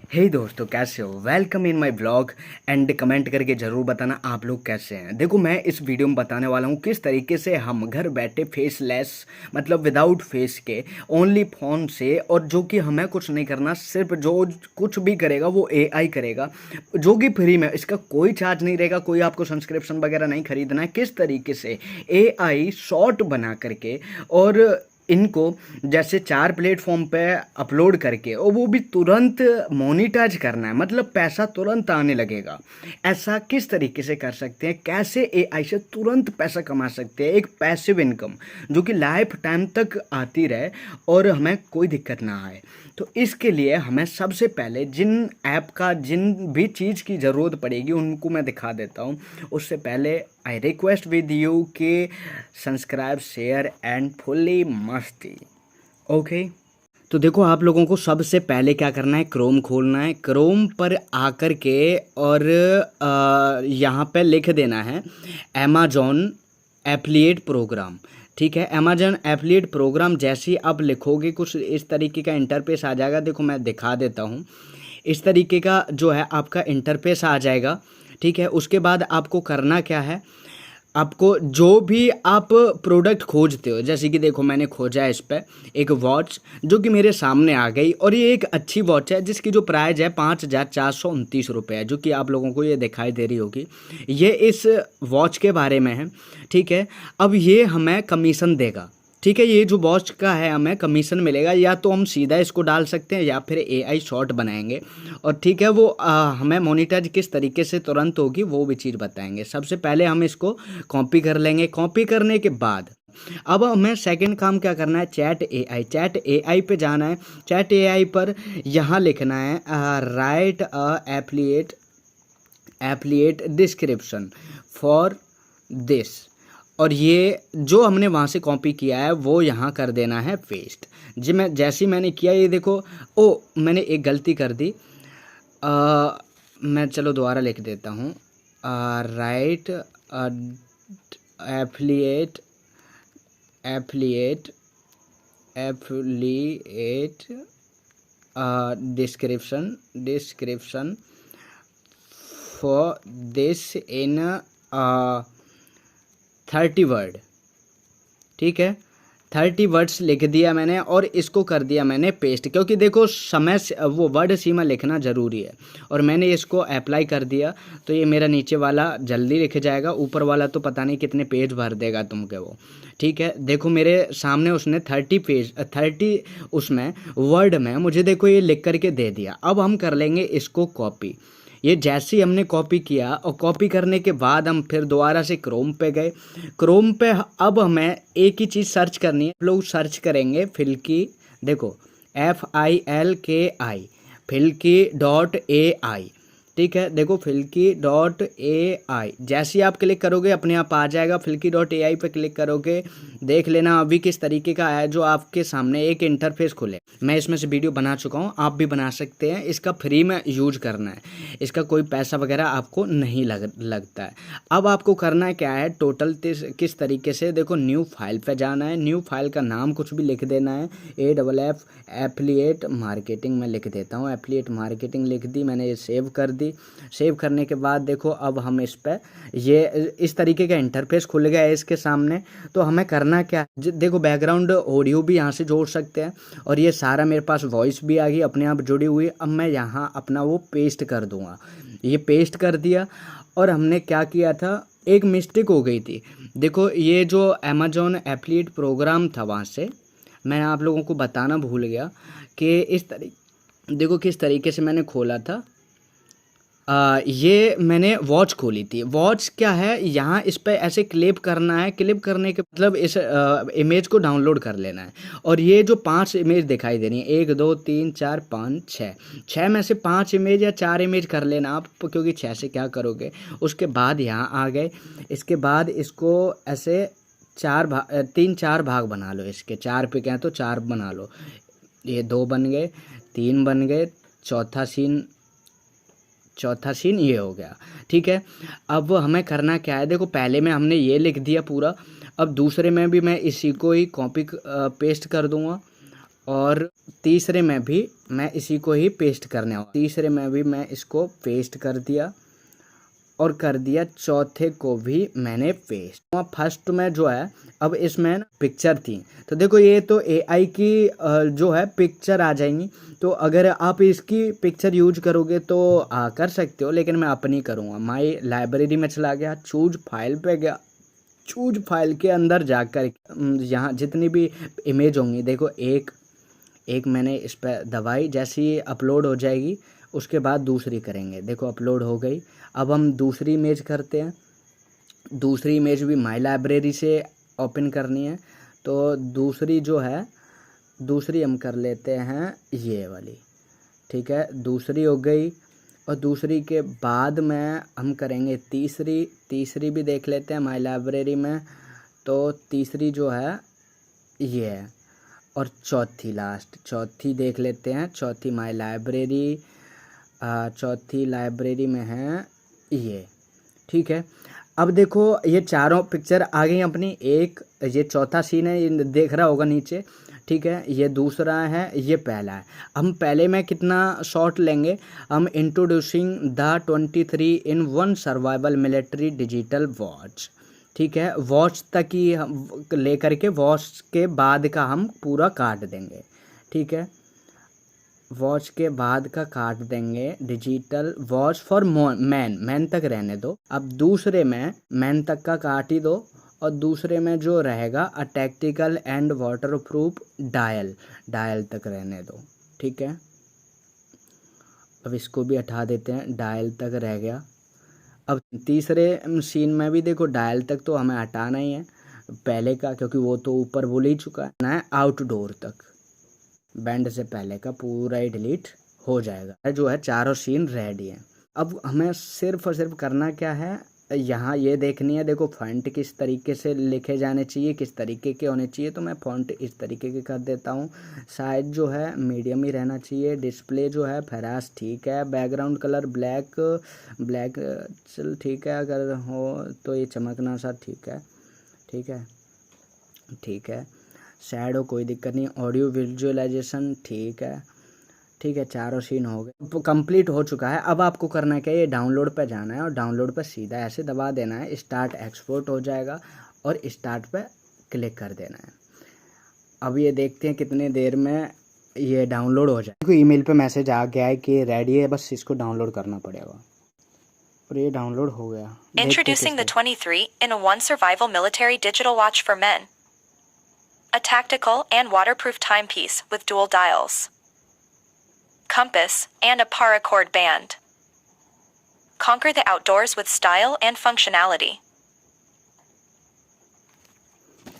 हे दोस्तों, कैसे हो? Welcome in my blog and comment करके ज़रूर बताना आप लोग कैसे हैं। देखो, मैं इस वीडियो में बताने वाला हूँ किस तरीके से हम घर बैठे फेसलेस मतलब विदाउट फेस के ओनली फ़ोन से, और जो कि हमें कुछ नहीं करना, सिर्फ जो कुछ भी करेगा वो एआई करेगा, जो कि फ्री में, इसका कोई चार्ज नहीं रहेगा, कोई आपको सब्सक्रिप्शन वगैरह नहीं खरीदना है। किस तरीके से एआई शॉर्ट बना करके और इनको जैसे 4 प्लेटफॉर्म पे अपलोड करके, और वो भी तुरंत मोनेटाइज करना है, मतलब पैसा तुरंत आने लगेगा। ऐसा किस तरीके से कर सकते हैं, कैसे एआई से तुरंत पैसा कमा सकते हैं, एक पैसिव इनकम जो कि लाइफ टाइम तक आती रहे और हमें कोई दिक्कत ना आए। तो इसके लिए हमें सबसे पहले जिन ऐप का, जिन भी चीज़ की ज़रूरत पड़ेगी उनको मैं दिखा देता हूँ। उससे पहले आई रिक्वेस्ट विद यू कि सब्सक्राइब, शेयर एंड फुल्ली मस्ती। ओके, तो देखो, आप लोगों को सबसे पहले क्या करना है, क्रोम खोलना है। क्रोम पर आकर के और यहाँ पे लिख देना है अमेजॉन एफिलिएट प्रोग्राम। ठीक है, अमेजॉन एफिलिएट प्रोग्राम जैसे ही आप लिखोगे कुछ इस तरीके का इंटरफेस आ जाएगा। देखो, मैं दिखा देता हूँ। इस तरीके का जो है आपका इंटरफेस आ जाएगा। ठीक है, उसके बाद आपको करना क्या है, आपको जो भी आप प्रोडक्ट खोजते हो, जैसे कि देखो मैंने खोजा है इस पर एक वॉच जो कि मेरे सामने आ गई, और ये एक अच्छी वॉच है जिसकी जो प्राइस है 5,429 रुपये है, जो कि आप लोगों को ये दिखाई दे रही होगी। ये इस वॉच के बारे में है। ठीक है, अब ये हमें कमीशन देगा। ठीक है, ये जो वॉच का है हमें कमीशन मिलेगा, या तो हम सीधा इसको डाल सकते हैं या फिर एआई शॉर्ट बनाएंगे। और ठीक है, वो हमें मोनेटाइज किस तरीके से तुरंत होगी वो भी चीज़ बताएंगे। सबसे पहले हम इसको कॉपी कर लेंगे। कॉपी करने के बाद अब हमें सेकंड काम क्या करना है, चैट एआई। चैट एआई पे जाना है। चैट एआई पर यहाँ लिखना है right affiliate description for this, और ये जो हमने वहाँ से कॉपी किया है वो यहाँ कर देना है पेस्ट। जी, मैं जैसे ही मैंने किया, ये देखो, मैंने एक गलती कर दी। मैं चलो दोबारा लिख देता हूँ। Right affiliate affiliate affiliate description for this in 30 word. ठीक है, 30 वर्ड्स लिख दिया मैंने और इसको कर दिया मैंने पेस्ट, क्योंकि देखो समय से वो वर्ड सीमा लिखना ज़रूरी है। और मैंने इसको अप्लाई कर दिया तो ये मेरा नीचे वाला जल्दी लिख जाएगा, ऊपर वाला तो पता नहीं कितने पेज भर देगा तुमके वो। ठीक है, देखो मेरे सामने उसने 30 उसमें वर्ड में मुझे देखो ये लिख करके दे दिया। अब हम कर लेंगे इसको कॉपी। ये जैसे ही हमने कॉपी किया, और कॉपी करने के बाद हम फिर दोबारा से क्रोम पे गए। क्रोम पे अब हमें एक ही चीज़ सर्च करनी है। लोग सर्च करेंगे फिल्की, देखो FILKI, फिल्की.ai। ठीक है, देखो फिल्की.ai, जैसे ही आप क्लिक करोगे अपने आप आ जाएगा। फिल्की.ai पे क्लिक करोगे, देख लेना अभी किस तरीके का है, जो आपके सामने एक इंटरफेस खुले। मैं इसमें से वीडियो बना चुका हूँ, आप भी बना सकते हैं। इसका फ्री में यूज करना है, इसका कोई पैसा वगैरह आपको नहीं लगता है। अब आपको करना क्या है, टोटल किस तरीके से, देखो न्यू फाइल पे जाना है। न्यू फाइल का नाम कुछ भी लिख देना है, AFF एफिलिएट मार्केटिंग में लिख देता हूँ। एफिलिएट मार्केटिंग लिख दी मैंने, ये सेव कर दी। सेव करने के बाद देखो अब हम इस पर, ये इस तरीके का इंटरफेस खुल गया है इसके सामने। तो हमें करना क्या, देखो बैकग्राउंड ऑडियो भी यहाँ से जोड़ सकते हैं, और ये सारा मेरे पास वॉइस भी आ गई अपने आप जुड़ी हुई। अब मैं यहाँ अपना वो पेस्ट कर दूँगा। ये पेस्ट कर दिया। और हमने क्या किया था, एक मिस्टेक हो गई थी। देखो, ये जो अमेजॉन एफिलिएट प्रोग्राम था वहाँ से मैं आप लोगों को बताना भूल गया कि इस तरीके, देखो किस तरीके से मैंने खोला था। ये मैंने वॉच खोली थी। वॉच क्या है, यहाँ इस पर ऐसे क्लिप करना है। क्लिप करने के मतलब इस इमेज को डाउनलोड कर लेना है। और ये जो 5 इमेज दिखाई दे रही है, 1 2 3 4 5 6 में से 5 इमेज या 4 इमेज कर लेना आप, क्योंकि 6 से क्या करोगे। उसके बाद यहाँ आ गए। इसके बाद इसको ऐसे 3-4 भाग बना लो। इसके 4 पे क्या है तो 4 बना लो। ये 2 बन गए, 3 बन गए, चौथा सीन ये हो गया। ठीक है, अब हमें करना क्या है, देखो पहले में हमने ये लिख दिया पूरा। अब दूसरे में भी मैं इसी को ही कॉपी पेस्ट कर दूंगा। और तीसरे में भी मैं इसी को ही पेस्ट करने वाला। तीसरे में भी मैं इसको पेस्ट कर दिया और कर दिया चौथे को भी मैंने पेस्ट। फर्स्ट में जो है अब इसमें ना पिक्चर थी, तो देखो ये तो एआई की जो है पिक्चर आ जाएंगी। तो अगर आप इसकी पिक्चर यूज करोगे तो कर सकते हो, लेकिन मैं अपनी करूँगा। माई लाइब्रेरी में चला गया, चूज फाइल पे गया, चूज फाइल के अंदर जाकर यहाँ जितनी भी इमेज होंगी देखो एक एक मैंने इस पर दबाई, जैसे ही अपलोड हो जाएगी उसके बाद दूसरी करेंगे। देखो अपलोड हो गई। अब हम दूसरी इमेज करते हैं। दूसरी इमेज भी माई लाइब्रेरी से ओपन करनी है, तो दूसरी जो है दूसरी हम कर लेते हैं ये वाली। ठीक है, दूसरी हो गई। और दूसरी के बाद में हम करेंगे तीसरी। तीसरी भी देख लेते हैं माई लाइब्रेरी में, तो तीसरी जो है ये है। और चौथी लास्ट, चौथी देख लेते हैं। चौथी माई लाइब्रेरी, चौथी लाइब्रेरी में है ये। ठीक है, अब देखो ये चारों पिक्चर आ गई अपनी। एक ये चौथा सीन है, ये देख रहा होगा नीचे। ठीक है, ये दूसरा है, ये पहला है। हम पहले में कितना शॉट लेंगे, हम introducing the 23 in 1 survival military digital watch. ठीक है, वॉच तक ही हम लेकर के वॉच के बाद का हम पूरा काट देंगे। ठीक है, वॉच के बाद का काट देंगे। डिजिटल वॉच फॉर मैन तक रहने दो। अब दूसरे में मैन तक का काट ही दो, और दूसरे में जो रहेगा अ टैक्टिकल एंड वाटरप्रूफ डायल तक रहने दो। ठीक है, अब इसको भी हटा देते हैं, डायल तक रह गया। अब तीसरे सीन में भी देखो डायल तक तो हमें हटाना ही है पहले का, क्योंकि वो तो ऊपर बोल ही चुका है ना। आउटडोर तक बैंड से पहले का पूरा ही डिलीट हो जाएगा। जो है चारों सीन रेडी है। अब हमें सिर्फ और सिर्फ करना क्या है, यहाँ ये देखनी है। देखो फॉन्ट किस तरीके से लिखे जाने चाहिए, किस तरीके के होने चाहिए। तो मैं फॉन्ट इस तरीके के कर देता हूँ। साइज जो है मीडियम ही रहना चाहिए। डिस्प्ले जो है फरास ठीक है। बैकग्राउंड कलर ब्लैक चल ठीक है, अगर हो तो ये चमकना सा ठीक है। ठीक है, ठीक है। शैडो कोई दिक्कत नहीं। ऑडियो विजुअलाइजेशन ठीक है। ठीक है, चारों सीन हो गए, कंप्लीट हो चुका है। अब आपको करना क्या है, ये डाउनलोड पे जाना है और डाउनलोड पे सीधा ऐसे दबा देना है। स्टार्ट एक्सपोर्ट हो जाएगा और स्टार्ट पे क्लिक कर देना है। अब ये देखते हैं कितने देर में ये डाउनलोड हो जाए। देखो ईमेल पे मैसेज आ गया है कि रेडी है, बस इसको डाउनलोड करना पड़ेगा। और ये डाउनलोड हो गया। Introducing the 23 in a 1 survival military digital watch for men. A tactical and waterproof timepiece with dual dials, compass, and a paracord band. Conquer the outdoors with style and functionality.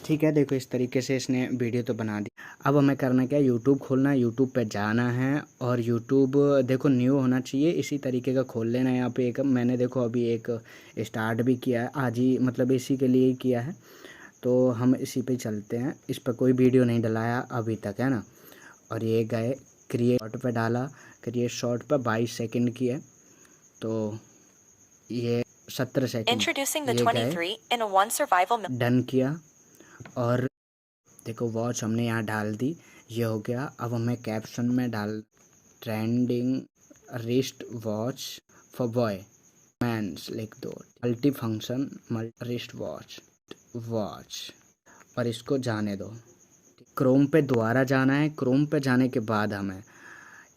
ठीक है, देखो इस तरीके से इसने video तो बना दी। अब हमें करना क्या है, यूट्यूब खोलना है, यूट्यूब पे जाना है। और यूट्यूब देखो न्यू होना चाहिए, इसी तरीके का खोल लेना है। यहाँ पे एक मैंने देखो अभी एक स्टार्ट भी किया है आज ही, मतलब इसी के लिए ही किया है। तो हम इसी पे चलते हैं। इस पर कोई वीडियो नहीं डलाया अभी तक, है ना। और ये गए क्रिएट शॉर्ट पे डाला। क्रिएट शॉर्ट पे 22 सेकंड की है, तो ये 17 second. Introducing the 23 in a 1 survival done किया और देखो वॉच हमने यहाँ डाल दी, ये हो गया। अब हमें कैप्शन में डाल trending wrist watch for boy men's लिख दो। मल्टी फंक्शन रिस्ट वॉच और इसको जाने दो। क्रोम पे दोबारा जाना है। क्रोम पे जाने के बाद हमें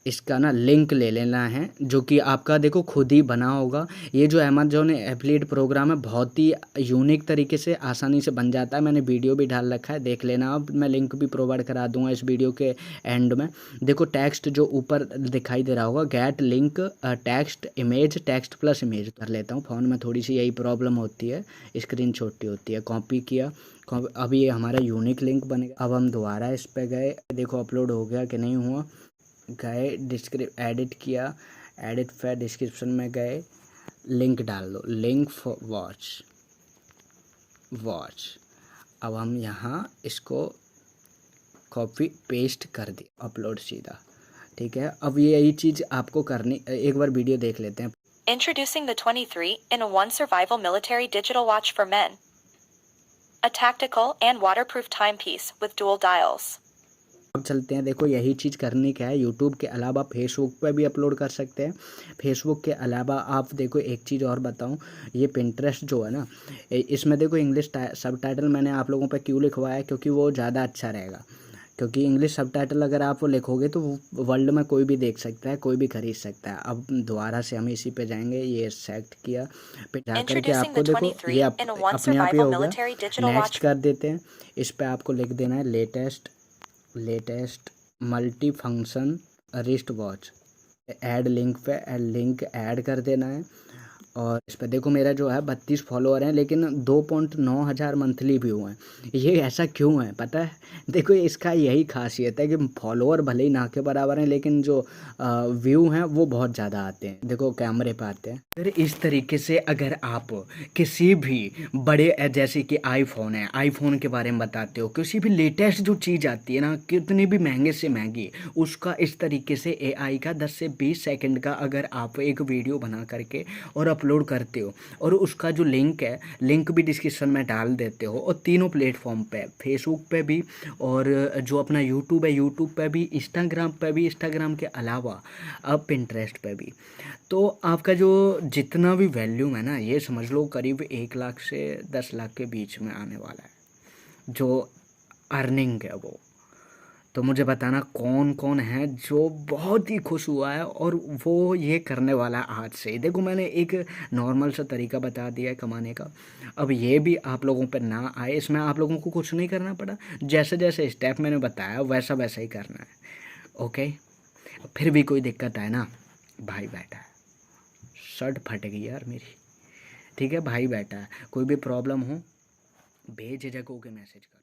इसका ना लिंक ले लेना है, जो कि आपका देखो खुद ही बना होगा। ये जो अमेज़न एफिलिएट प्रोग्राम है बहुत ही यूनिक तरीके से आसानी से बन जाता है। मैंने वीडियो भी डाल रखा है, देख लेना। अब मैं लिंक भी प्रोवाइड करा दूंगा इस वीडियो के एंड में। देखो टेक्स्ट जो ऊपर दिखाई दे रहा होगा, gate link text image, text plus image कर लेता हूँ। फ़ोन में थोड़ी सी यही प्रॉब्लम होती है, स्क्रीन छोटी होती है। कॉपी किया, अब ये हमारा यूनिक लिंक बनेगा। अब हम दोबारा इस पर गए, देखो अपलोड हो गया कि नहीं हुआ। गए एडिट किया, एडिट फिर डिस्क्रिप्शन में गए, लिंक डाल दो, लिंक फॉर वॉच। अब हम यहाँ इसको कॉपी पेस्ट कर दी, अपलोड सीधा। ठीक है, अब ये यही चीज़ आपको करनी, एक बार वीडियो देख लेते हैं। Introducing the 23 in a 1 survival military digital watch for men. A tactical and waterproof timepiece with dual dials. अब चलते हैं, देखो यही चीज़ करनी क्या है, यूट्यूब के अलावा फेसबुक पे भी अपलोड कर सकते हैं। फेसबुक के अलावा आप देखो एक चीज़ और बताऊं, ये पिंटरेस्ट जो है ना, इसमें देखो इंग्लिश सबटाइटल मैंने आप लोगों पे क्यों लिखवाया है, क्योंकि वो ज़्यादा अच्छा रहेगा। क्योंकि इंग्लिश सबटाइटल अगर आप वो लिखोगे तो वर्ल्ड में कोई भी देख सकता है, कोई भी खरीद सकता है। अब दोबारा से हम इसी पे जाएंगे, ये सेलेक्ट किया, फिर जा करके Introducing आपको the देखो ये 23 in a One अपने आप ही Survival हो गया। military digital next watch. कर देते हैं, इस पे आपको लिख देना है latest multi function wrist watch. Add link पे लिंक ऐड कर देना है। और इस पर देखो मेरा जो है 32 फॉलोअर हैं, लेकिन 2.9 हज़ार मंथली व्यू हैं। ये ऐसा क्यों है पता है? देखो इसका यही खासियत है कि फॉलोअर भले ही ना के बराबर हैं, लेकिन जो व्यू हैं वो बहुत ज़्यादा आते हैं, देखो कैमरे पे आते हैं। फिर इस तरीके से अगर आप किसी भी बड़े जैसे कि आईफोन है, आईफोन के बारे में बताते हो, किसी भी लेटेस्ट जो चीज़ आती है ना, कितनी भी महंगे से महंगी, उसका इस तरीके से एआई का 10 से 20 सेकंड का अगर आप एक वीडियो बना करके और अपलोड करते हो, और उसका जो लिंक है, लिंक भी डिस्क्रिप्शन में डाल देते हो, और तीनों प्लेटफॉर्म पे, फेसबुक पे भी, और जो अपना यूट्यूब है यूट्यूब पे भी, इंस्टाग्राम पे भी, इंस्टाग्राम के अलावा अब पिंटरेस्ट पे भी, तो आपका जो जितना भी वैल्यूम है ना, ये समझ लो करीब 1 लाख से 10 लाख के बीच में आने वाला है जो अर्निंग है वो। तो मुझे बताना कौन कौन है जो बहुत ही खुश हुआ है और वो ये करने वाला है आज से ही। देखो मैंने एक नॉर्मल सा तरीका बता दिया है कमाने का, अब ये भी आप लोगों पर ना आए, इसमें आप लोगों को कुछ नहीं करना पड़ा, जैसे जैसे स्टेप मैंने बताया वैसा वैसा ही करना है। ओके, फिर भी कोई दिक्कत आए ना, भाई बैठा है, शर्ट फट गई यार मेरी, ठीक है, भाई बैठा है, कोई भी प्रॉब्लम हो बेझिझक होके मैसेज कर।